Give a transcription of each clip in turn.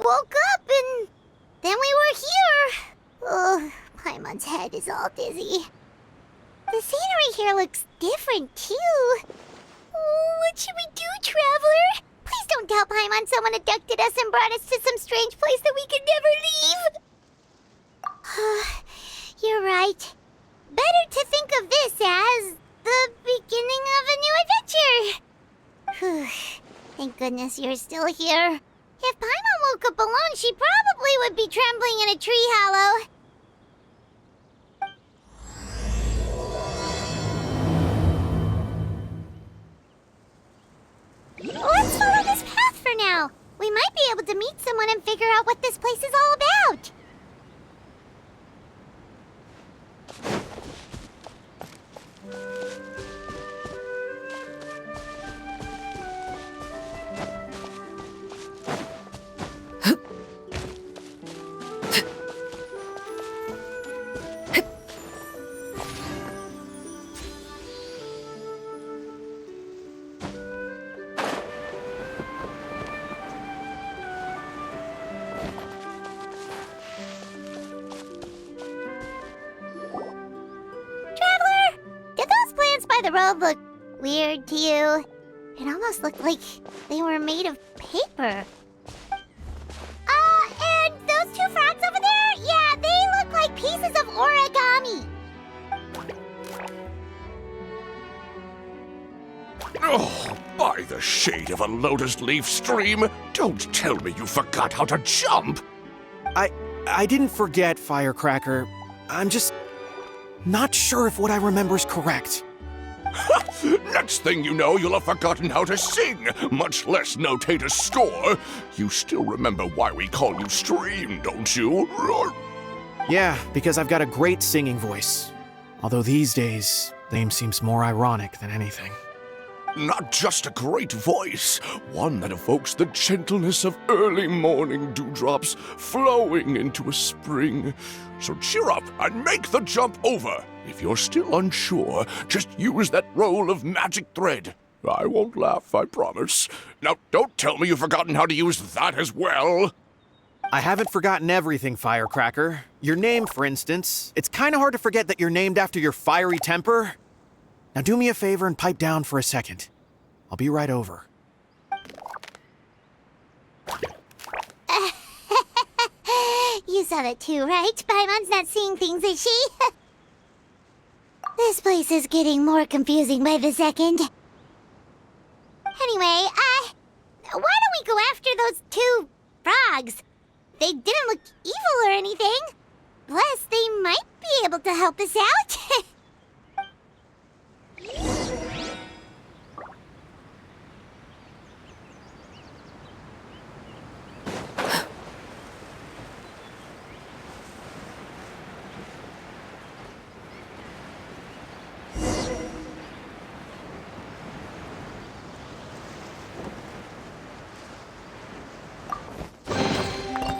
woke up and then we were here. Oh, Paimon's head is all dizzy. The scenery here looks different, too. Oh, what should we do, Traveler? Please don't tell Paimon someone abducted us and brought us to some strange place that we could never leave. You're right. Better to think of this as the beginning of a new adventure. Thank goodness you're still here. If Paimon woke up alone, she probably would be trembling in a tree hollow. Let's follow this path for now. We might be able to meet someone and figure out what this place is all about. The road looked weird to you. It almost looked like they were made of paper. And those two frogs over there? Yeah, they look like pieces of origami. Oh, by the shade of a lotus leaf stream, don't tell me you forgot how to jump. I didn't forget, Firecracker. I'm just not sure if what I remember is correct. Next thing you know, you'll have forgotten how to sing, much less notate a score. You still remember why we call you Stream, don't you? Yeah, because I've got a great singing voice. Although these days, the name seems more ironic than anything. Not just a great voice, one that evokes the gentleness of early morning dewdrops flowing into a spring. So cheer up and make the jump over. If you're still unsure, just use that roll of magic thread. I won't laugh, I promise. Now, don't tell me you've forgotten how to use that as well. I haven't forgotten everything, Firecracker. Your name, for instance. It's kind of hard to forget that you're named after your fiery temper. Now do me a favor and pipe down for a second. I'll be right over. You saw that too, right? Paimon's not seeing things, is she? This place is getting more confusing by the second. Anyway, why don't we go after those two frogs? They didn't look evil or anything. Plus, they might be able to help us out.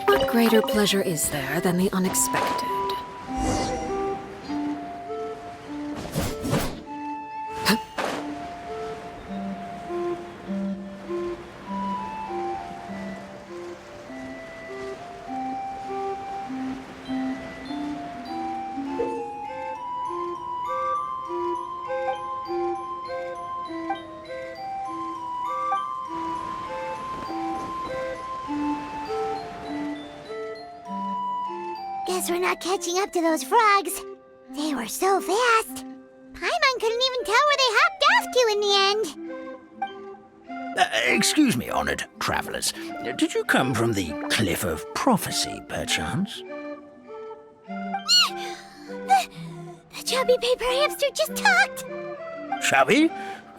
What greater pleasure is there than the unexpected? Guess we're not catching up to those frogs. They were so fast. Paimon couldn't even tell where they hopped off to in the end. Excuse me, honored travelers. Did you come from the Cliff of Prophecy, perchance? The chubby paper hamster just talked. Chubby?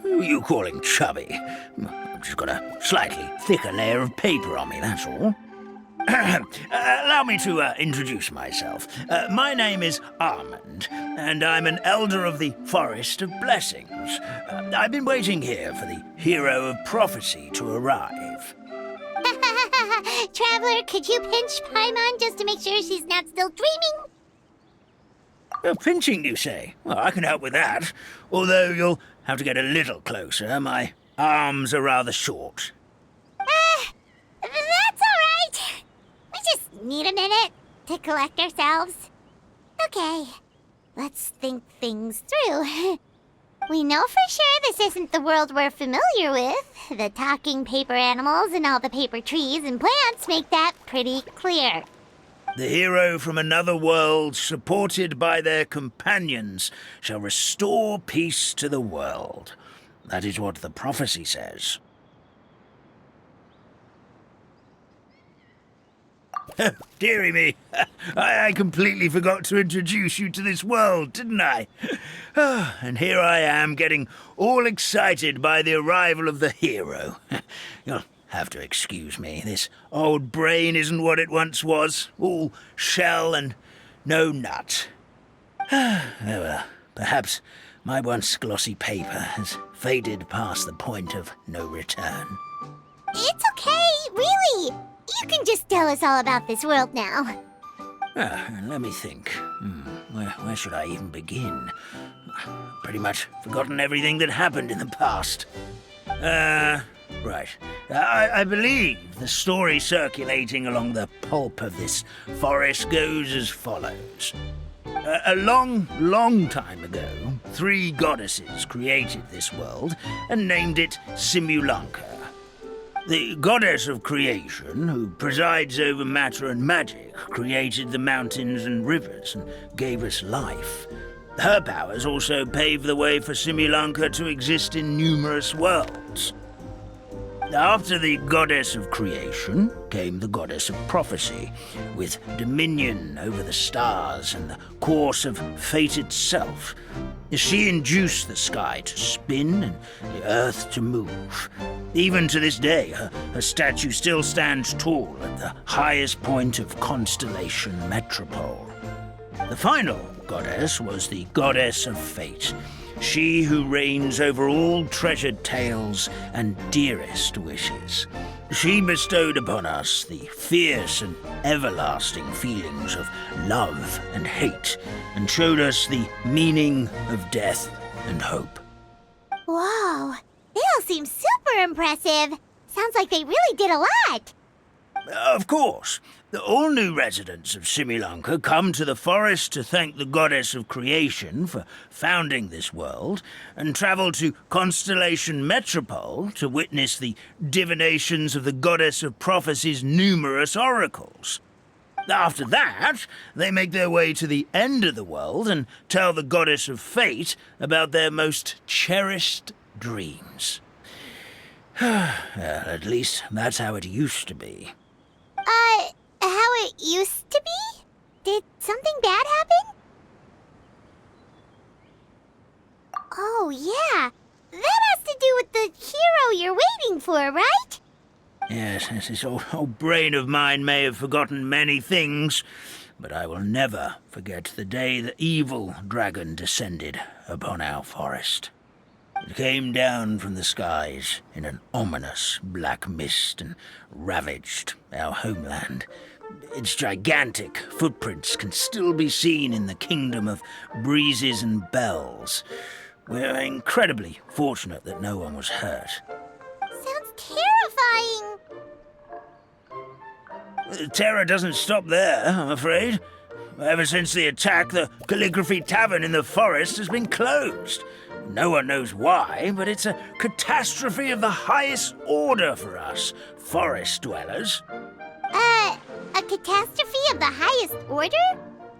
Who are you calling chubby? I've just got a slightly thicker layer of paper on me, that's all. Allow me to introduce myself. My name is Armand, and I'm an elder of the Forest of Blessings. I've been waiting here for the hero of prophecy to arrive. Traveler, could you pinch Paimon just to make sure she's not still dreaming? Pinching, you say? Well, I can help with that. Although you'll have to get a little closer. My arms are rather short. That's all right. Need a minute to collect ourselves? Okay, let's think things through. We know for sure this isn't the world we're familiar with. The talking paper animals and all the paper trees and plants make that pretty clear. The hero from another world, supported by their companions, shall restore peace to the world. That is what the prophecy says. Dearie me, I completely forgot to introduce you to this world, didn't I? And here I am, getting all excited by the arrival of the hero. You'll have to excuse me. This old brain isn't what it once was, all shell and no nut. Oh well, perhaps my once glossy paper has faded past the point of no return. It's okay, really. You can just tell us all about this world now. Let me think. Where should I even begin? Pretty much forgotten everything that happened in the past. Right. I believe the story circulating along the pulp of this forest goes as follows. A long time ago, 3 goddesses created this world and named it Simulanka. The goddess of creation, who presides over matter and magic, created the mountains and rivers and gave us life. Her powers also paved the way for Simulanka to exist in numerous worlds. After the goddess of creation came the goddess of prophecy, with dominion over the stars and the course of fate itself. She induced the sky to spin and the earth to move. Even to this day, her statue still stands tall at the highest point of constellation Metropole. The final goddess was the goddess of fate, she who reigns over all treasured tales and dearest wishes. She bestowed upon us the fierce and everlasting feelings of love and hate, and showed us the meaning of death and hope. Whoa, they all seem super impressive. Sounds like they really did a lot. Of course. All new residents of Simulanka come to the forest to thank the goddess of creation for founding this world, and travel to Constellation Metropole to witness the divinations of the goddess of prophecy's numerous oracles. After that, they make their way to the end of the world and tell the goddess of fate about their most cherished dreams. Well, at least that's how it used to be. How it used to be? Did something bad happen? Oh, yeah. That has to do with the hero you're waiting for, right? Yes, this old brain of mine may have forgotten many things, but I will never forget the day the evil dragon descended upon our forest. It came down from the skies in an ominous black mist and ravaged our homeland. Its gigantic footprints can still be seen in the kingdom of breezes and bells. We're incredibly fortunate that no one was hurt. Sounds terrifying. The terror doesn't stop there, I'm afraid. Ever since the attack, the Calligraphy Tavern in the forest has been closed. No one knows why, but it's a catastrophe of the highest order for us, forest dwellers. A catastrophe of the highest order?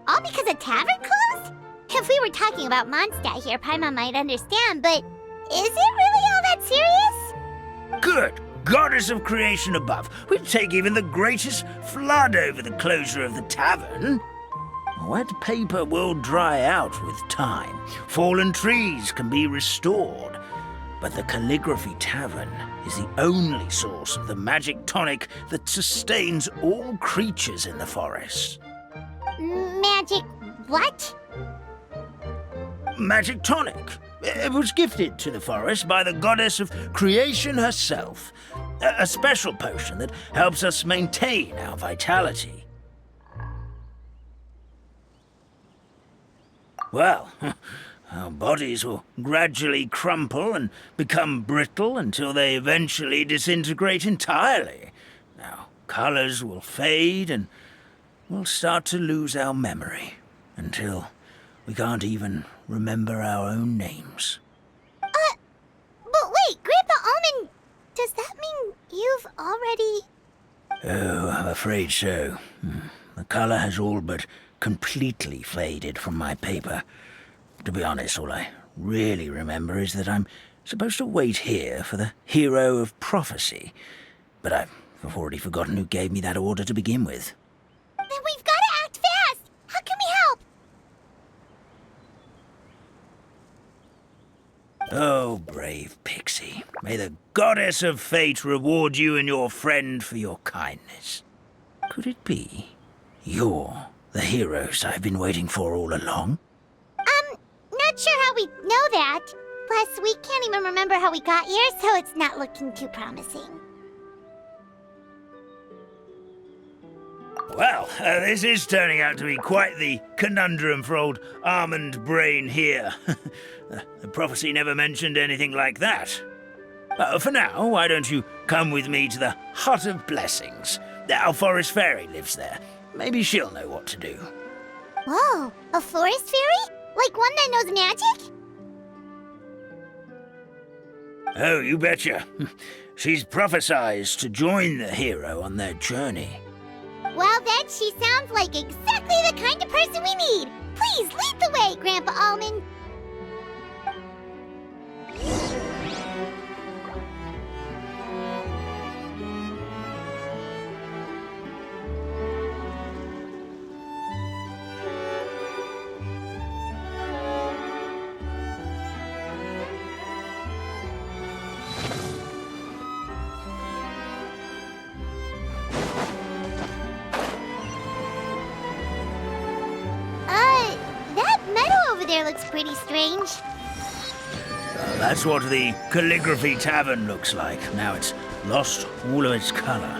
All because a tavern closed? If we were talking about Mondstadt here, Paimon might understand, but is it really all that serious? Good goddess of creation above. We'd take even the greatest flood over the closure of the tavern. Wet paper will dry out with time. Fallen trees can be restored. But the Calligraphy Tavern is the only source of the magic tonic that sustains all creatures in the forest. Magic what? Magic tonic. It was gifted to the forest by the goddess of creation herself. A special potion that helps us maintain our vitality. Well, our bodies will gradually crumple and become brittle until they eventually disintegrate entirely. Our colors will fade and we'll start to lose our memory until we can't even remember our own names. But wait, Grandpa Almond, does that mean you've already... Oh, I'm afraid so. The color has all but completely faded from my paper. To be honest, all I really remember is that I'm supposed to wait here for the hero of prophecy. But I've already forgotten who gave me that order to begin with. Then we've got to act fast! How can we help? Oh, brave Pixie. May the goddess of fate reward you and your friend for your kindness. Could it be you're the heroes I've been waiting for all along? Not sure how we know that. Plus, we can't even remember how we got here, so it's not looking too promising. Well, this is turning out to be quite the conundrum for old Almond Brain here. The prophecy never mentioned anything like that. For now, why don't you come with me to the Hut of Blessings? Our forest fairy lives there. Maybe she'll know what to do. Whoa, a forest fairy? Like one that knows magic? Oh, you betcha. She's prophesized to join the hero on their journey. Well, then she sounds like exactly the kind of person we need. Please lead the way, Grandpa Almond. That meadow over there looks pretty strange. That's what the Calligraphy Tavern looks like. Now it's lost all of its color.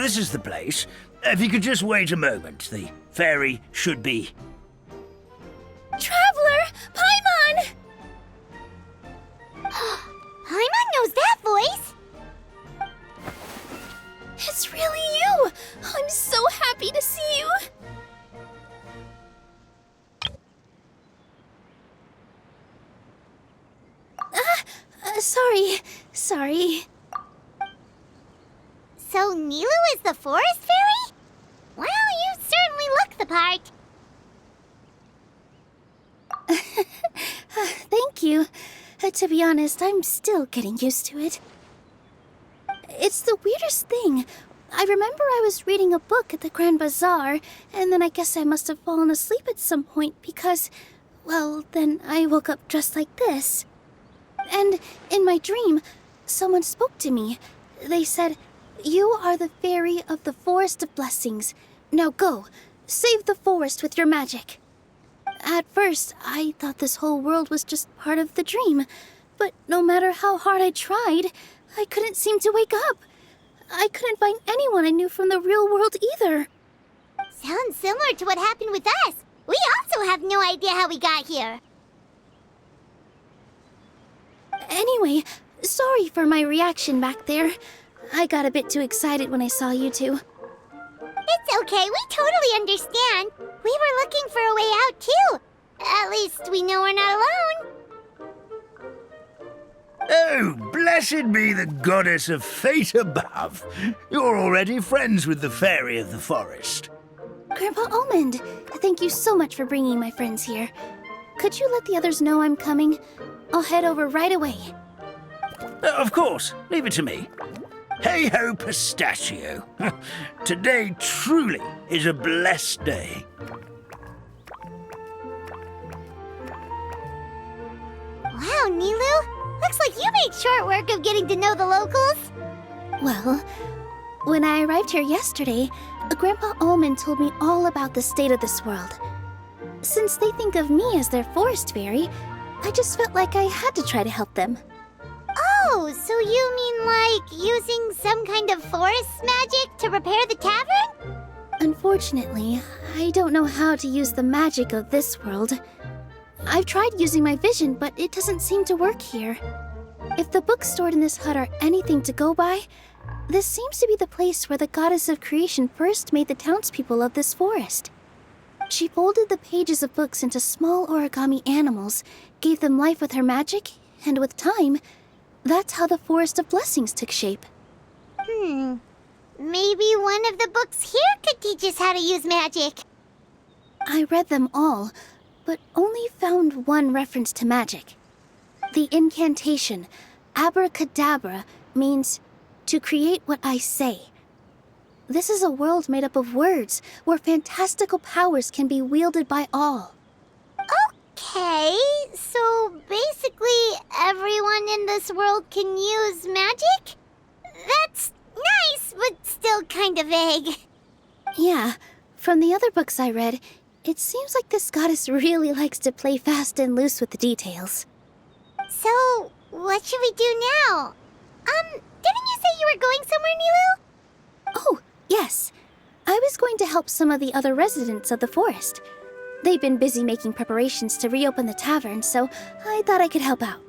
This is the place. If you could just wait a moment, the fairy should be... Traveler! Paimon! Paimon knows that voice! It's really you! I'm so happy to see you! Sorry. So Nilu is the forest fairy? Well, you certainly look the part. Thank you. To be honest, I'm still getting used to it. It's the weirdest thing. I remember I was reading a book at the Grand Bazaar, and then I guess I must have fallen asleep at some point because, well, then I woke up just like this. And in my dream, someone spoke to me. They said, "You are the fairy of the Forest of Blessings. Now go, save the forest with your magic." At first, I thought this whole world was just part of the dream, but no matter how hard I tried, I couldn't seem to wake up. I couldn't find anyone I knew from the real world either. Sounds similar to what happened with us. We also have no idea how we got here. Anyway, sorry for my reaction back there. I got a bit too excited when I saw you two. It's okay, we totally understand. We were looking for a way out, too. At least we know we're not alone. Oh, blessed be the goddess of fate above. You're already friends with the fairy of the forest. Grandpa Almond, thank you so much for bringing my friends here. Could you let the others know I'm coming? I'll head over right away. Of course, leave it to me. Hey-ho, pistachio. Today truly is a blessed day. Wow, Nilu. Looks like you made short work of getting to know the locals. Well, when I arrived here yesterday, Grandpa Almond told me all about the state of this world. Since they think of me as their forest fairy, I just felt like I had to try to help them. Oh, so you mean like using some kind of forest magic to repair the tavern? Unfortunately, I don't know how to use the magic of this world. I've tried using my vision, but it doesn't seem to work here. If the books stored in this hut are anything to go by, this seems to be the place where the goddess of creation first made the townspeople of this forest. She folded the pages of books into small origami animals, gave them life with her magic, and with time, that's how the Forest of Blessings took shape. Maybe one of the books here could teach us how to use magic. I read them all, but only found one reference to magic. The incantation, abracadabra, means to create what I say. This is a world made up of words, where fantastical powers can be wielded by all. Okay, so basically everyone in this world can use magic? That's nice, but still kind of vague. Yeah, from the other books I read, it seems like this goddess really likes to play fast and loose with the details. So, what should we do now? Didn't you say you were going somewhere, Nilu? Oh, yes. I was going to help some of the other residents of the forest. They've been busy making preparations to reopen the tavern, so I thought I could help out.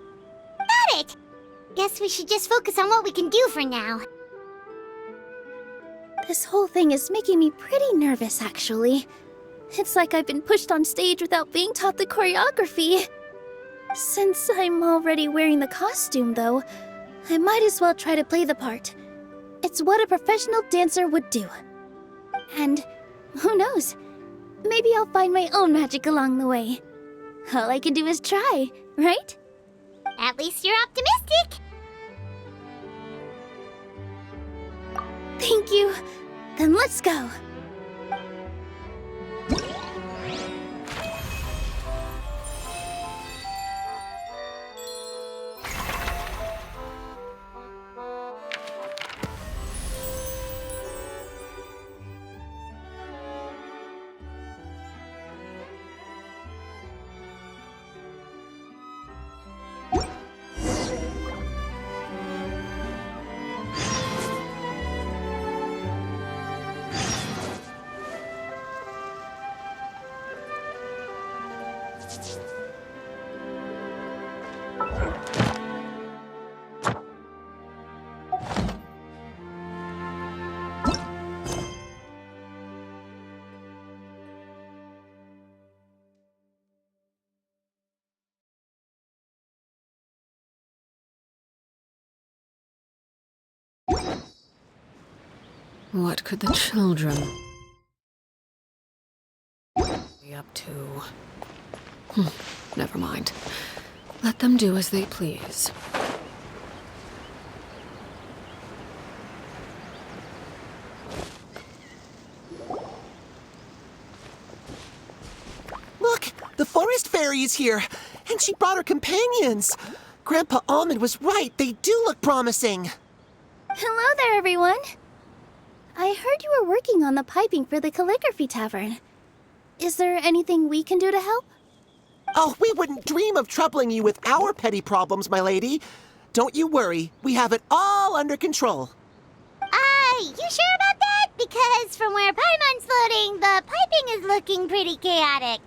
Got it! Guess we should just focus on what we can do for now. This whole thing is making me pretty nervous, actually. It's like I've been pushed on stage without being taught the choreography. Since I'm already wearing the costume, though, I might as well try to play the part. It's what a professional dancer would do. And who knows? Maybe I'll find my own magic along the way. All I can do is try, right? At least you're optimistic. Thank you. Then let's go. What could the children be up to? Never mind. Let them do as they please. Look, the forest fairy is here, and she brought her companions. Grandpa Almond was right. They do look promising. Hello there, everyone. I heard you were working on the piping for the calligraphy tavern. Is there anything we can do to help? Oh, we wouldn't dream of troubling you with our petty problems, my lady. Don't you worry. We have it all under control. You sure about that? Because from where Paimon's floating, the piping is looking pretty chaotic.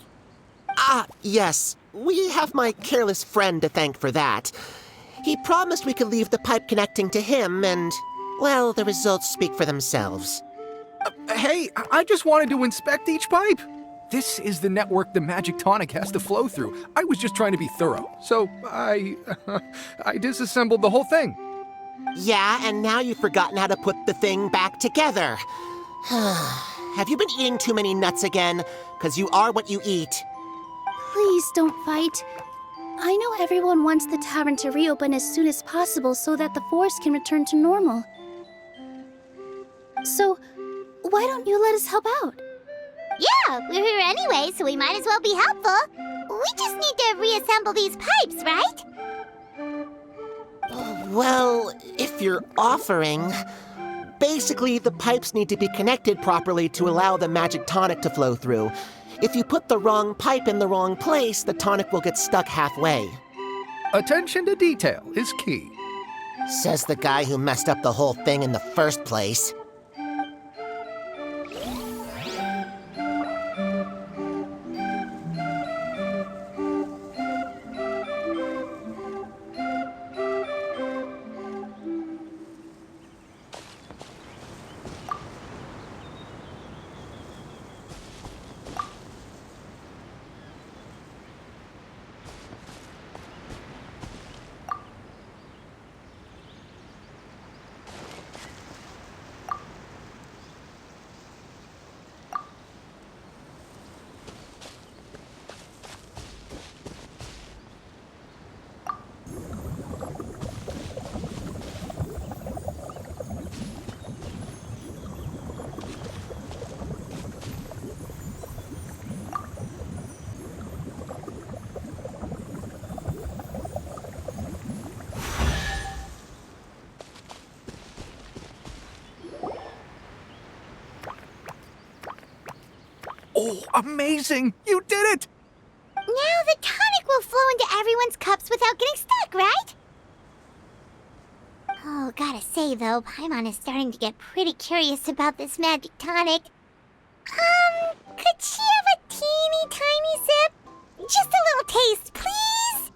Ah, yes. We have my careless friend to thank for that. He promised we could leave the pipe connecting to him, and, well, the results speak for themselves. Hey, I just wanted to inspect each pipe. This is the network the magic tonic has to flow through. I was just trying to be thorough, so I disassembled the whole thing. Yeah, and now you've forgotten how to put the thing back together. Have you been eating too many nuts again? 'Cause you are what you eat. Please don't fight. I know everyone wants the tavern to reopen as soon as possible so that the forest can return to normal. So, why don't you let us help out? Yeah, we're here anyway, so we might as well be helpful. We just need to reassemble these pipes, right? Well, if you're offering... Basically, the pipes need to be connected properly to allow the magic tonic to flow through. If you put the wrong pipe in the wrong place, the tonic will get stuck halfway. Attention to detail is key. Says the guy who messed up the whole thing in the first place. Oh, amazing! You did it! Now the tonic will flow into everyone's cups without getting stuck, right? Oh, gotta say though, Paimon is starting to get pretty curious about this magic tonic. Could she have a teeny tiny sip? Just a little taste, please?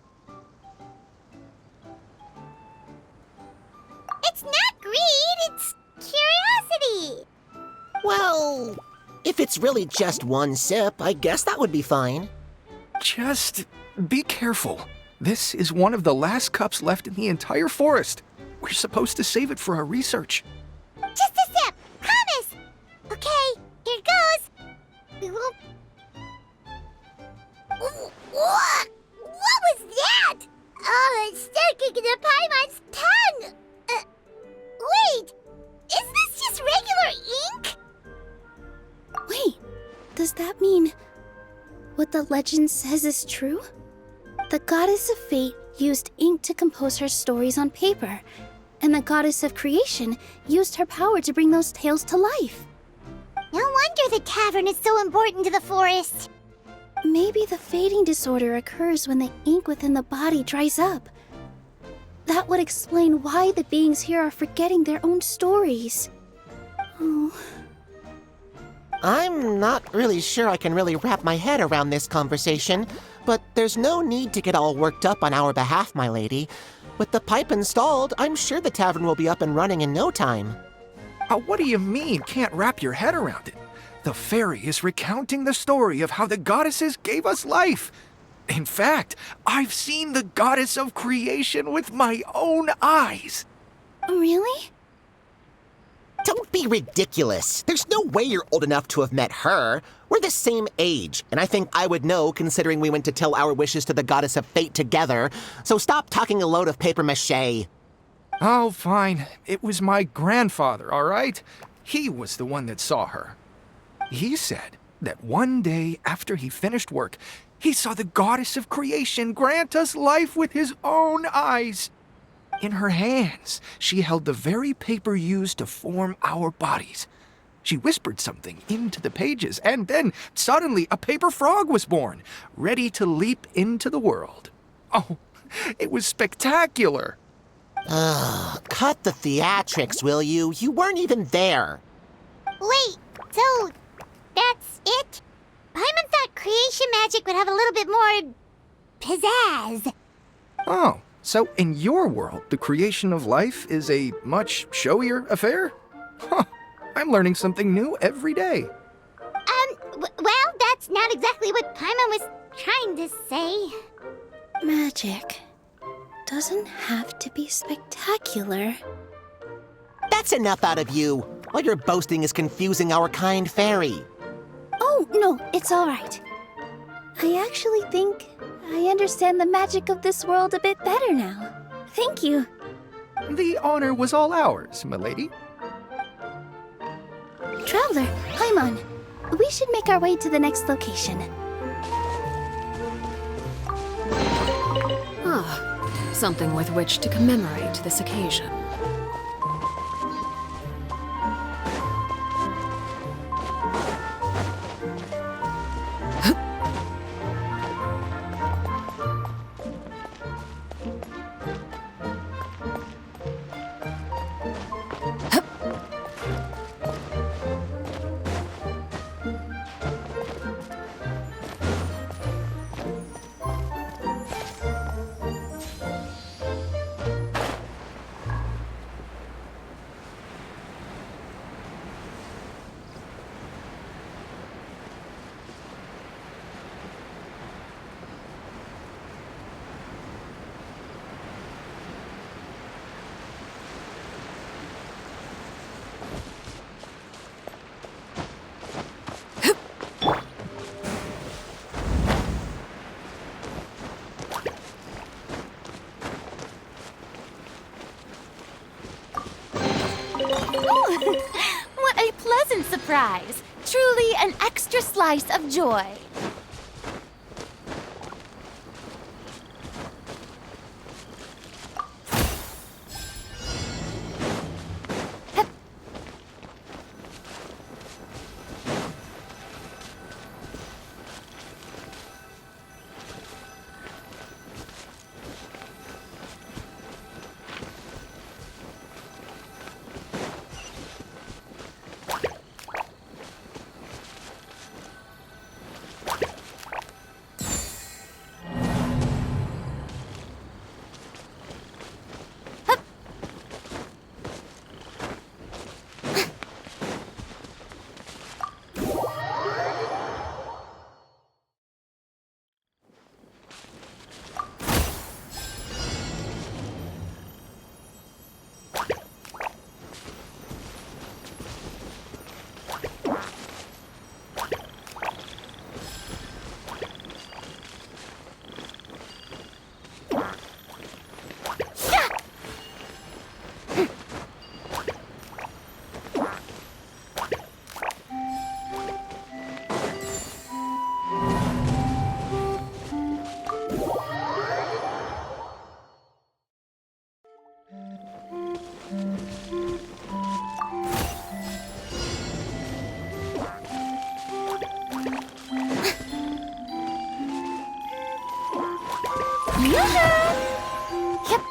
It's not greed, it's curiosity. Well, if it's really just one sip, I guess that would be fine. Just be careful. This is one of the last cups left in the entire forest. We're supposed to save it for our research. Just a sip, promise. Okay, here goes. We won't... What was that? Oh, it's sticking to Paimon's tongue. Wait, is this just regular ink? Wait, does that mean what the legend says is true? The goddess of fate used ink to compose her stories on paper, and the goddess of creation used her power to bring those tales to life. No wonder the tavern is so important to the forest. Maybe the fading disorder occurs when the ink within the body dries up. That would explain why the beings here are forgetting their own stories. Oh... I'm not really sure I can really wrap my head around this conversation, but there's no need to get all worked up on our behalf, my lady. With the pipe installed, I'm sure the tavern will be up and running in no time. What do you mean, can't wrap your head around it? The fairy is recounting the story of how the goddesses gave us life. In fact, I've seen the goddess of creation with my own eyes. Really? Don't be be ridiculous. There's no way you're old enough to have met her. We're the same age, and I think I would know considering we went to tell our wishes to the goddess of fate together. So stop talking a load of papier-mâché. Oh, fine. It was my grandfather, all right? He was the one that saw her. He said that one day after he finished work, he saw the goddess of creation grant us life with his own eyes. In her hands, she held the very paper used to form our bodies. She whispered something into the pages, and then suddenly a paper frog was born, ready to leap into the world. Oh, it was spectacular. Ugh, cut the theatrics, will you? You weren't even there. Wait, so that's it? Paimon thought creation magic would have a little bit more pizzazz. Oh, so in your world, the creation of life is a much showier affair? Huh, I'm learning something new every day. Well, that's not exactly what Paimon was trying to say. Magic doesn't have to be spectacular. That's enough out of you. All your boasting is confusing our kind fairy. Oh, no, it's all right. I actually think I understand the magic of this world a bit better now. Thank you. The honor was all ours, milady. Traveler, Paimon, we should make our way to the next location. Ah, something with which to commemorate this occasion. What a pleasant surprise! Truly an extra slice of joy. Yep.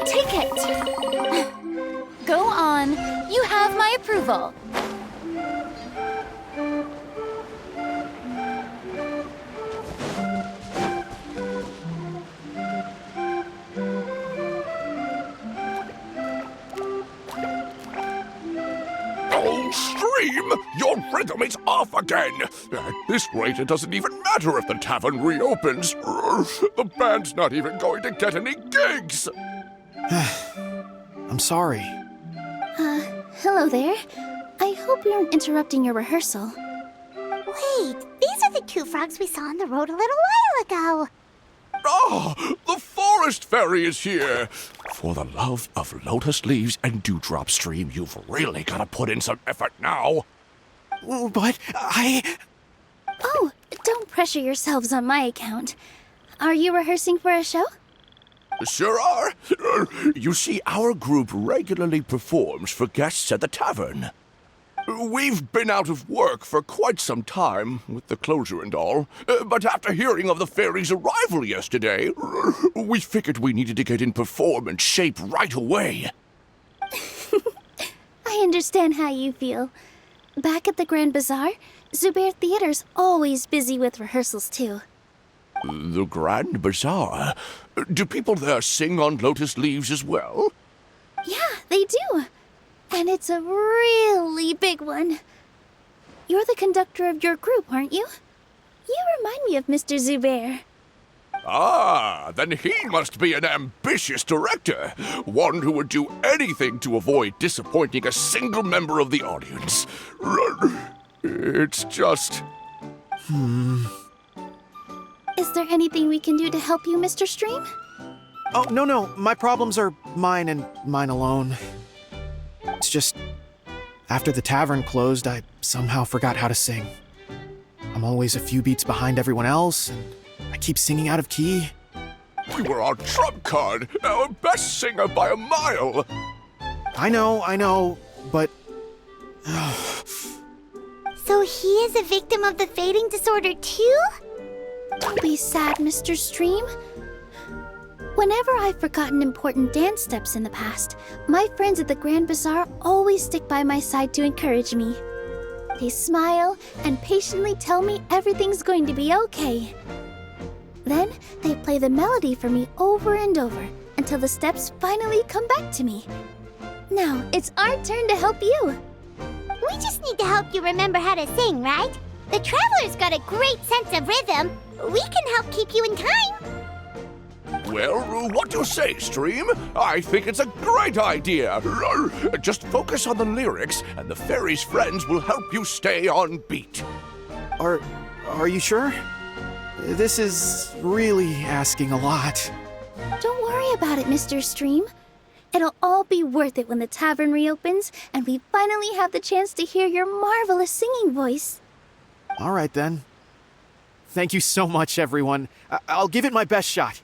Take it. Go on. You have my approval. Oh, Stream! Your rhythm is off again! At this rate, it doesn't even matter if the tavern reopens. The band's not even going to get any gigs! I'm sorry. Hello there. I hope we aren't interrupting your rehearsal. Wait, these are the two frogs we saw on the road a little while ago. Ah, the forest fairy is here! For the love of lotus leaves and dewdrop, Stream, you've really got to put in some effort now. But Oh, don't pressure yourselves on my account. Are you rehearsing for a show? Sure are. You see, our group regularly performs for guests at the tavern. We've been out of work for quite some time, with the closure and all, but after hearing of the fairy's arrival yesterday, we figured we needed to get in performance shape right away. I understand how you feel. Back at the Grand Bazaar, Zubair Theater's always busy with rehearsals too. The Grand Bazaar? Do people there sing on lotus leaves as well? Yeah, they do. And it's a really big one. You're the conductor of your group, aren't you? You remind me of Mr. Zubair. Ah, then he must be an ambitious director. One who would do anything to avoid disappointing a single member of the audience. It's just... Is there anything we can do to help you, Mr. Stream? Oh, no. My problems are mine and mine alone. It's just, after the tavern closed, I somehow forgot how to sing. I'm always a few beats behind everyone else, and I keep singing out of key. We were on trump card, our best singer by a mile. I know, but... So he is a victim of the fading disorder too? Don't be sad, Mr. Stream. Whenever I've forgotten important dance steps in the past, my friends at the Grand Bazaar always stick by my side to encourage me. They smile and patiently tell me everything's going to be okay. Then they play the melody for me over and over until the steps finally come back to me. Now it's our turn to help you. We just need to help you remember how to sing, right? The Traveler's got a great sense of rhythm. We can help keep you in time. Well, what do you say, Stream? I think it's a great idea. Just focus on the lyrics, and the fairy's friends will help you stay on beat. Are you sure? This is really asking a lot. Don't worry about it, Mr. Stream. It'll all be worth it when the tavern reopens and we finally have the chance to hear your marvelous singing voice. All right, then. Thank you so much, everyone. I'll give it my best shot.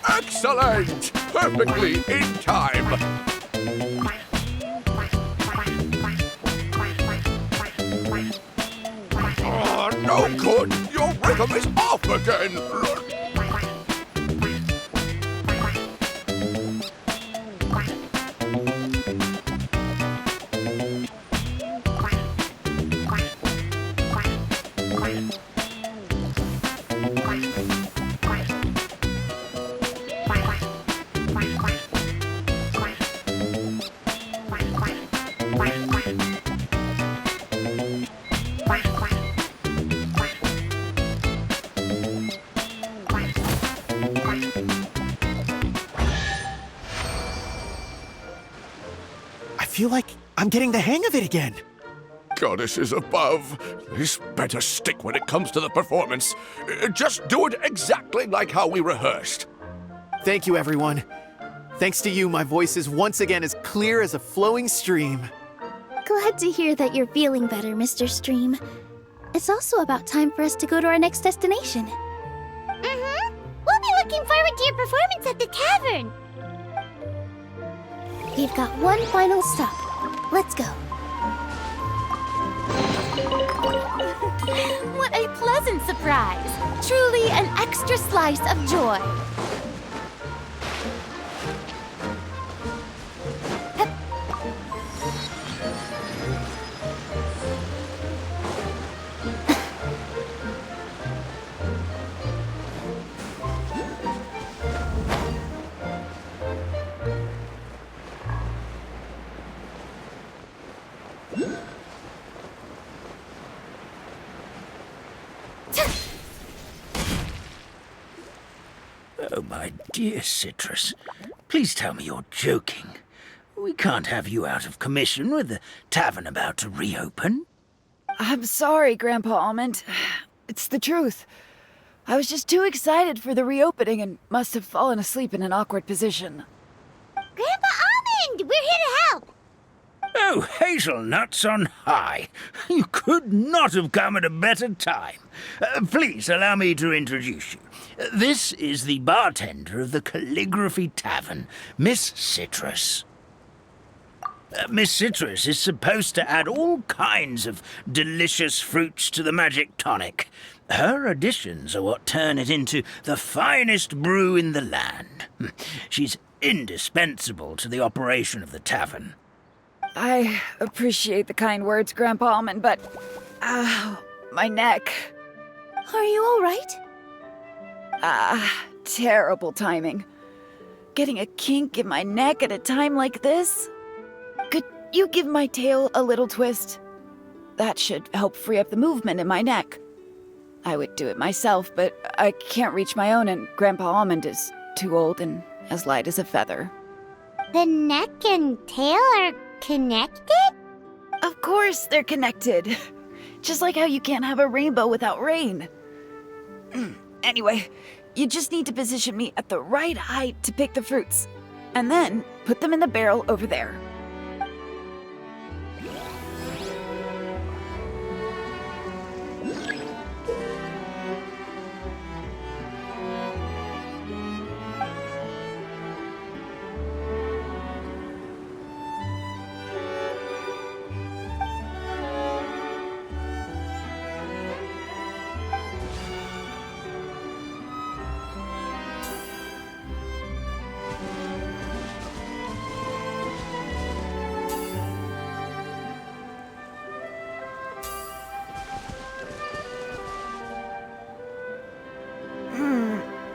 Excellent! Perfectly in time! Oh, no good! Your rhythm is off again! I feel like I'm getting the hang of it again. Goddesses above, this better stick when it comes to the performance. Just do it exactly like how we rehearsed. Thank you, everyone. Thanks to you, my voice is once again as clear as a flowing stream. Glad to hear that you're feeling better, Mr. Stream. It's also about time for us to go to our next destination. Mm-hmm. We'll be looking forward to your performance at the tavern. We've got one final stop. Let's go. What a pleasant surprise! Truly an extra slice of joy. Oh, my dear Citrus, please tell me you're joking. We can't have you out of commission with the tavern about to reopen. I'm sorry, Grandpa Almond. It's the truth. I was just too excited for the reopening and must have fallen asleep in an awkward position. Grandpa Almond, we're here to help. Oh, hazelnuts on high. You could not have come at a better time. Please allow me to introduce you. This is the bartender of the Calligraphy Tavern, Miss Citrus. Miss Citrus is supposed to add all kinds of delicious fruits to the magic tonic. Her additions are what turn it into the finest brew in the land. She's indispensable to the operation of the tavern. I appreciate the kind words, Grandpa Almond, but... my neck. Are you all right? Terrible timing. Getting a kink in my neck at a time like this? Could you give my tail a little twist? That should help free up the movement in my neck. I would do it myself, but I can't reach my own, and Grandpa Almond is too old and as light as a feather. The neck and tail are connected? Of course they're connected. Just like how you can't have a rainbow without rain. Anyway, you just need to position me at the right height to pick the fruits, and then put them in the barrel over there.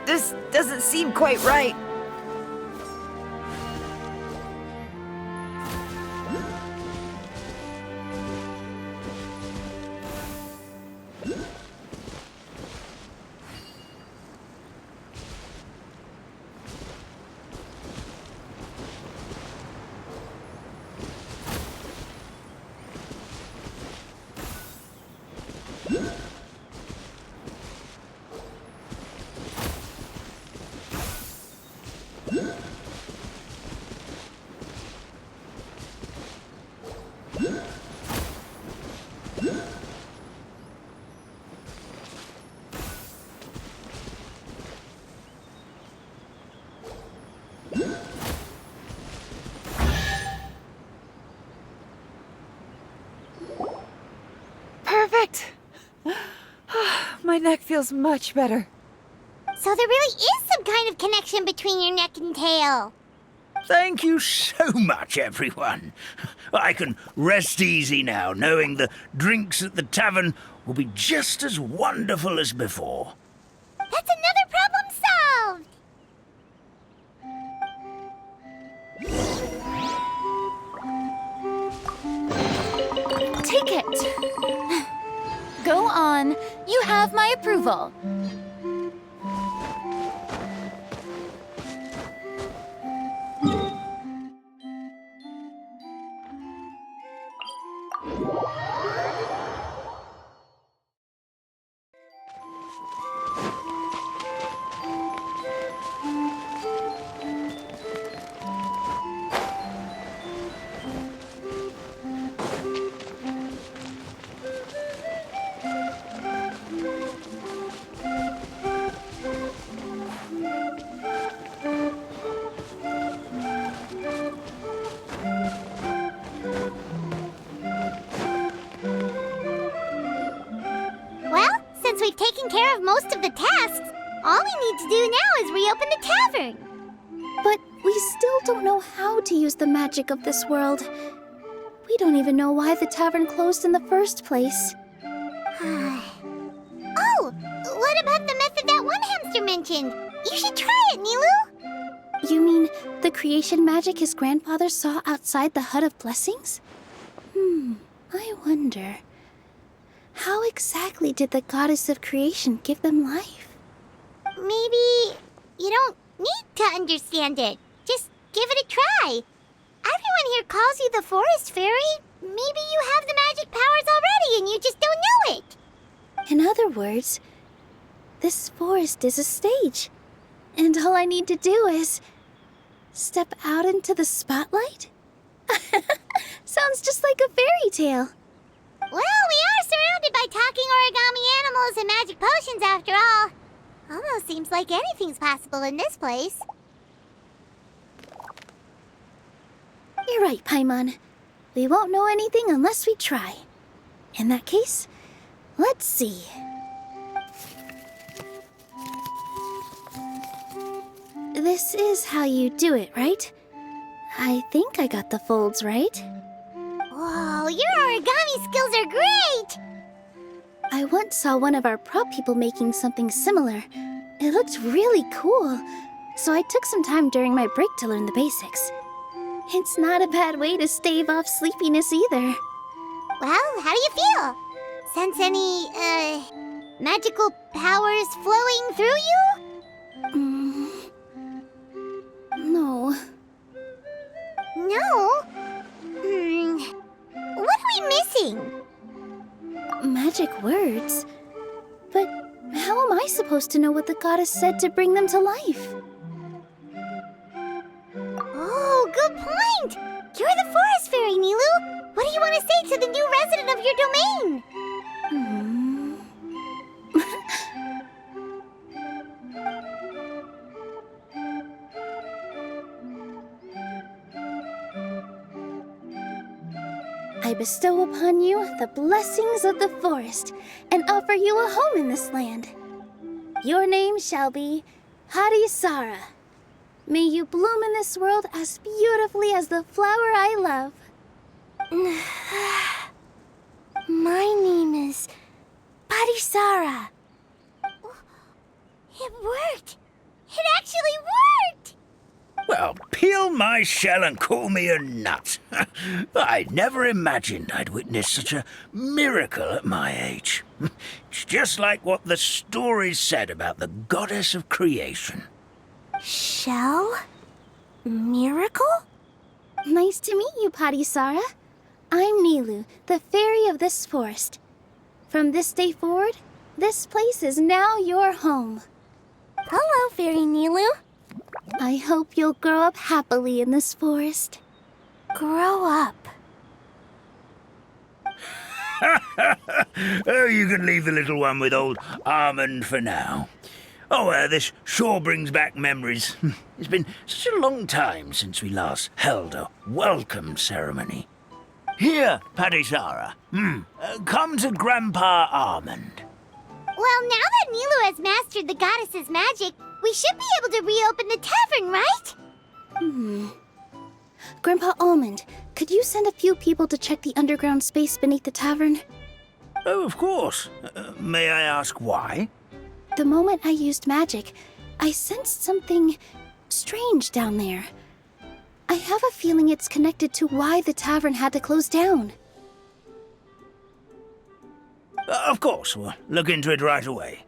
This doesn't seem quite right. Perfect! My neck feels much better. So there really is some kind of connection between your neck and tail. Thank you so much, everyone. I can rest easy now, knowing the drinks at the tavern will be just as wonderful as before. That's another problem solved! Take it. Go on. You have my approval. care of most of the tasks. All we need to do now is reopen the tavern. But we still don't know how to use the magic of this world. We don't even know why the tavern closed in the first place. Oh, what about the method that one hamster mentioned? You should try it, Nilu. You mean the creation magic his grandfather saw outside the Hut of Blessings? I wonder. How exactly did the goddess of creation give them life? Maybe you don't need to understand it. Just give it a try. Everyone here calls you the Forest Fairy. Maybe you have the magic powers already and you just don't know it. In other words, this forest is a stage. And all I need to do is step out into the spotlight? Sounds just like a fairy tale. Well, we are surrounded by talking origami animals and magic potions after all. Almost seems like anything's possible in this place. You're right, Paimon. We won't know anything unless we try. In that case, let's see. This is how you do it, right? I think I got the folds right. Whoa, your origami skills are great! I once saw one of our prop people making something similar. It looked really cool, so I took some time during my break to learn the basics. It's not a bad way to stave off sleepiness either. Well, how do you feel? Sense any, magical powers flowing through you? No. No? What are we missing? Magic words? But how am I supposed to know what the goddess said to bring them to life? Oh, good point! You're the Forest Fairy, Nilu! What do you want to say to the new resident of your domain? I bestow upon you the blessings of the forest and offer you a home in this land. Your name shall be Harisara. May you bloom in this world as beautifully as the flower I love. My name is Parisara. It worked! It actually worked! Well, peel my shell and call me a nut. I'd never imagined I'd witness such a miracle at my age. It's just like what the stories said about the goddess of creation. Shell? Miracle? Nice to meet you, Parisara. I'm Nilu, the fairy of this forest. From this day forward, this place is now your home. Hello, Fairy Nilu. I hope you'll grow up happily in this forest. Grow up? Oh, you can leave the little one with old Almond for now. Oh, this sure brings back memories. It's been such a long time since we last held a welcome ceremony. Here, Parisara. Come to Grandpa Almond. Well, now that Nilu has mastered the goddess's magic, we should be able to reopen the tavern, right? Grandpa Almond, could you send a few people to check the underground space beneath the tavern? Oh, of course. May I ask why? The moment I used magic, I sensed something strange down there. I have a feeling it's connected to why the tavern had to close down. Of course, we'll look into it right away.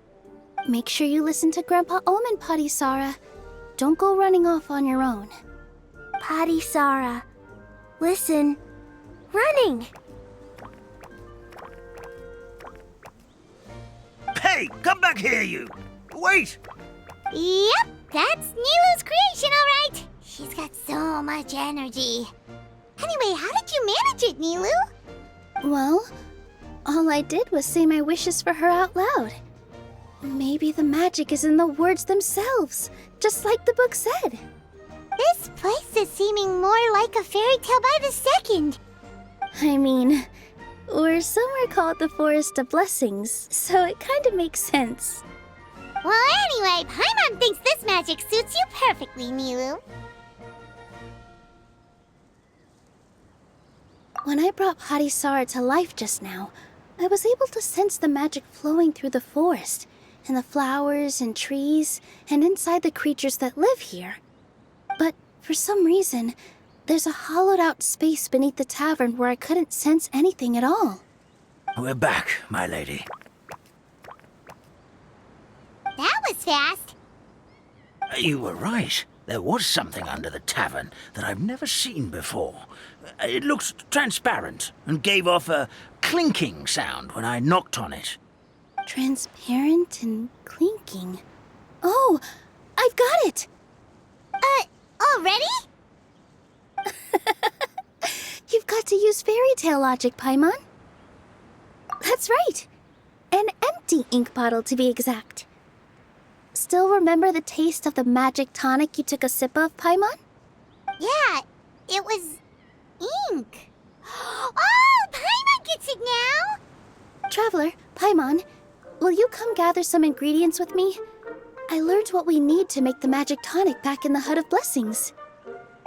Make sure you listen to Grandpa Almond, Parisara. Don't go running off on your own. Parisara, listen. Running! Hey, come back here, you! Wait! Yep, that's Nilu's creation, all right. She's got so much energy. Anyway, how did you manage it, Nilu? Well, all I did was say my wishes for her out loud. Maybe the magic is in the words themselves, just like the book said. This place is seeming more like a fairy tale by the second. I mean, we're somewhere called the Forest of Blessings, so it kind of makes sense. Well, anyway, Paimon thinks this magic suits you perfectly, Milu. When I brought Harisara to life just now, I was able to sense the magic flowing through the forest, and the flowers and trees, and inside the creatures that live here. But for some reason, there's a hollowed-out space beneath the tavern where I couldn't sense anything at all. We're back, my lady. That was fast. You were right. There was something under the tavern that I've never seen before. It looked transparent and gave off a clinking sound when I knocked on it. Transparent and clinking. Oh, I've got it! Already? You've got to use fairy tale logic, Paimon. That's right. An empty ink bottle, to be exact. Still remember the taste of the magic tonic you took a sip of, Paimon? Yeah, it was ink. Oh, Paimon gets it now! Traveler, Paimon, will you come gather some ingredients with me? I learned what we need to make the magic tonic back in the Hut of Blessings.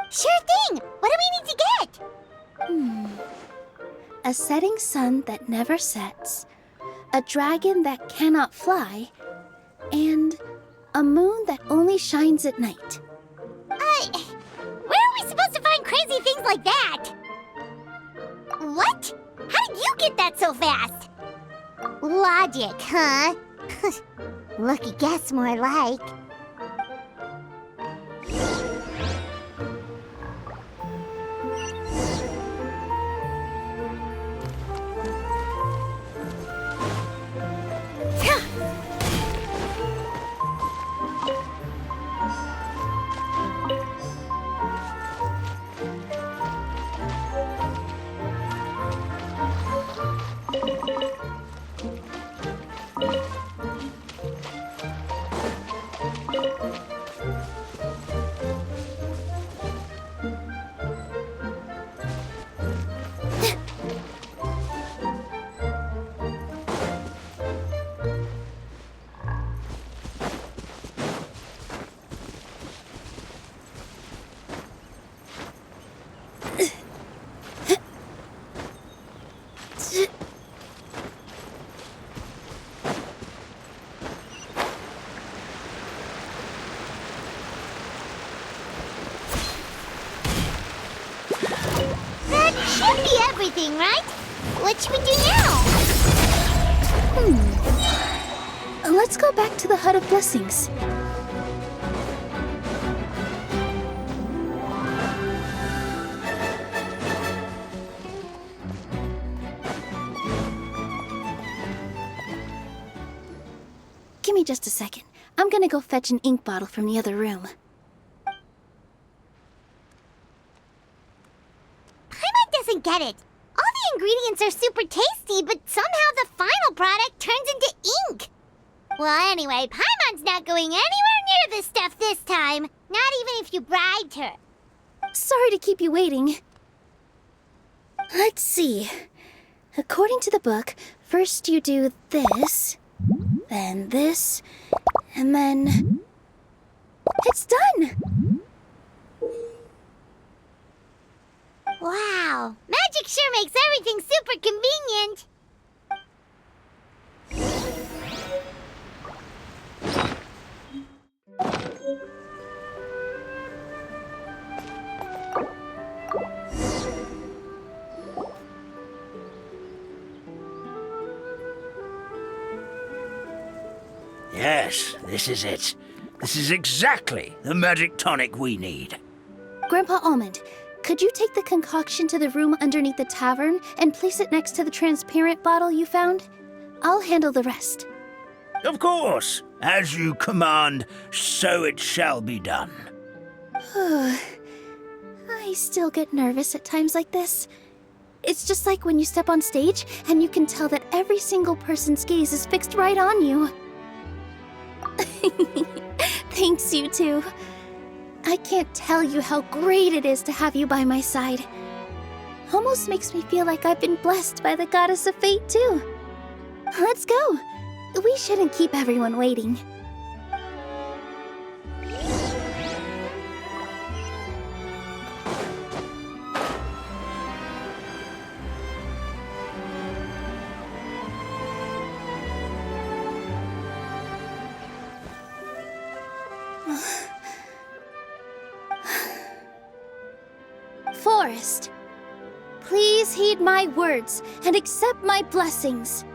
Sure thing! What do we need to get? A setting sun that never sets, a dragon that cannot fly, and a moon that only shines at night. Where are we supposed to find crazy things like that? What? How did you get that so fast? Logic, huh? Lucky guess, more like. Should be everything, right? What should we do now? Let's go back to the Hut of Blessings. Give me just a second. I'm gonna go fetch an ink bottle from the other room. Paimon doesn't get it. All the ingredients are super tasty, but somehow the final product turns into ink. Well, anyway, Paimon's not going anywhere near this stuff this time. Not even if you bribed her. Sorry to keep you waiting. Let's see. According to the book, first you do this, then this, and then... It's done! Wow, magic sure makes everything super convenient. Yes, this is it. This is exactly the magic tonic we need. Grandpa Almond, could you take the concoction to the room underneath the tavern and place it next to the transparent bottle you found? I'll handle the rest. Of course. As you command, so it shall be done. I still get nervous at times like this. It's just like when you step on stage and you can tell that every single person's gaze is fixed right on you. Thanks, you two. I can't tell you how great it is to have you by my side. Almost makes me feel like I've been blessed by the goddess of fate, too. Let's go. We shouldn't keep everyone waiting. forest. Please heed my words and accept my blessings.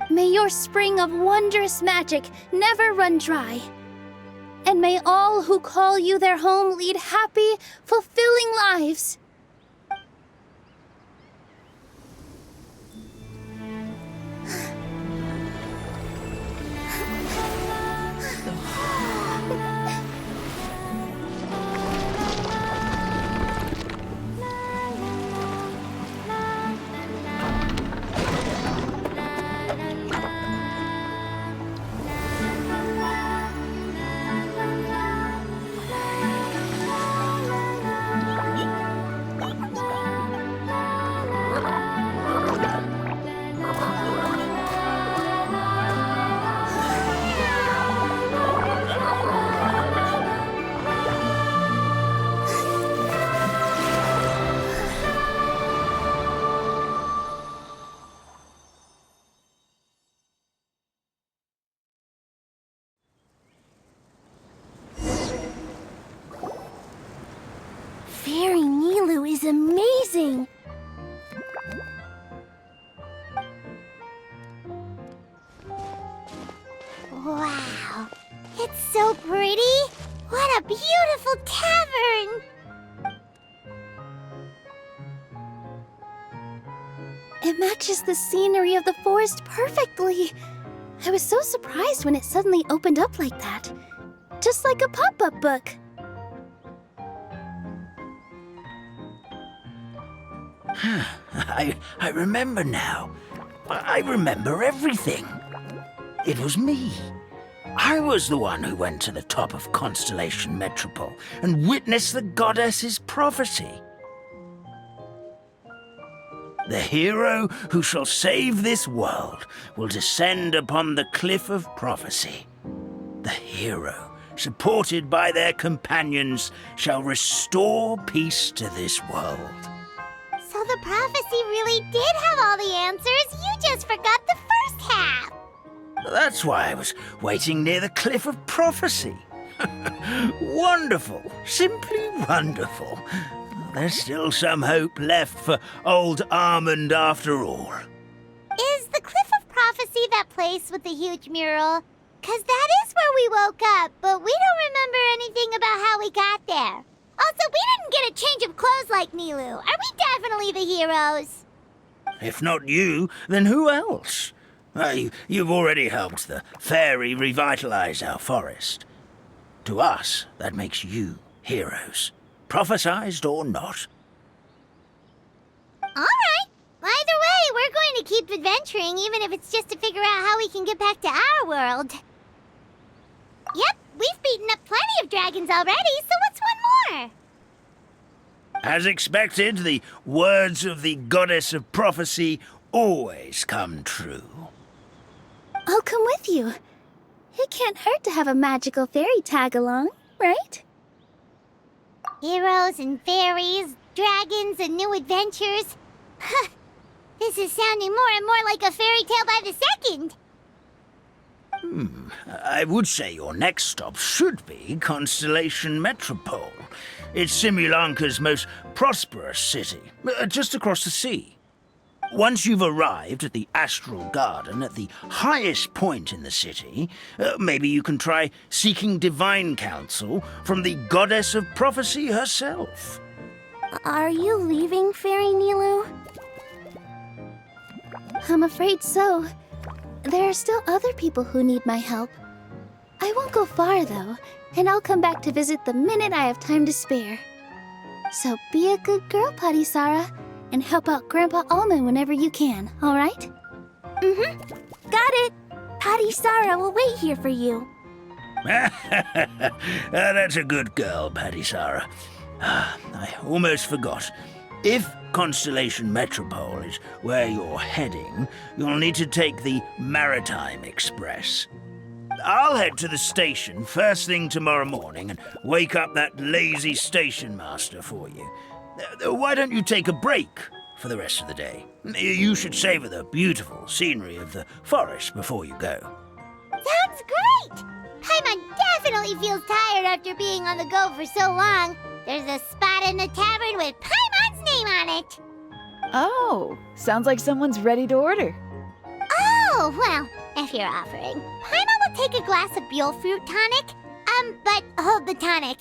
May your spring of wondrous magic never run dry. And may all who call you their home lead happy, fulfilling lives. Fairy Nilu is amazing! Wow, it's so pretty! What a beautiful tavern! It matches the scenery of the forest perfectly. I was so surprised when it suddenly opened up like that. Just like a pop-up book. I remember now. I remember everything. It was me. I was the one who went to the top of Constellation Metropole and witnessed the goddess's prophecy. The hero who shall save this world will descend upon the cliff of prophecy. The hero, supported by their companions, shall restore peace to this world. So the prophecy really did have all the answers. You just forgot the first half. That's why I was waiting near the cliff of prophecy. Wonderful, simply wonderful. There's still some hope left for old Almond after all. Is the Cliff of Prophecy that place with the huge mural? 'Cause that is where we woke up, but we don't remember anything about how we got there. Also, we didn't get a change of clothes like Nilu. Are we definitely the heroes? If not you, then who else? You've already helped the fairy revitalize our forest. To us, that makes you heroes, prophesized or not. All right. Either way, we're going to keep adventuring, even if it's just to figure out how we can get back to our world. Yep, we've beaten up plenty of dragons already, so what's one more? As expected, the words of the goddess of prophecy always come true. I'll come with you. It can't hurt to have a magical fairy tag along, right? Heroes and fairies, dragons and new adventures. This is sounding more and more like a fairy tale by the second. I would say your next stop should be Constellation Metropole. It's Simulanka's most prosperous city, just across the sea. Once you've arrived at the Astral Garden at the highest point in the city, maybe you can try seeking divine counsel from the goddess of prophecy herself. Are you leaving, Fairy Nilu? I'm afraid so. There are still other people who need my help. I won't go far, though, and I'll come back to visit the minute I have time to spare. So be a good girl, Patisara, and help out Grandpa Almond whenever you can, all right? Mm-hmm. Got it. Patisara will wait here for you. That's a good girl, Patisara. I almost forgot. If Constellation Metropole is where you're heading, you'll need to take the Maritime Express. I'll head to the station first thing tomorrow morning and wake up that lazy station master for you. Why don't you take a break for the rest of the day? You should savor the beautiful scenery of the forest before you go. Sounds great! Paimon definitely feels tired after being on the go for so long. There's a spot in the tavern with Paimon's name on it. Oh, sounds like someone's ready to order. Oh, well, if you're offering, Paimon will take a glass of Buell fruit tonic. But hold the tonic.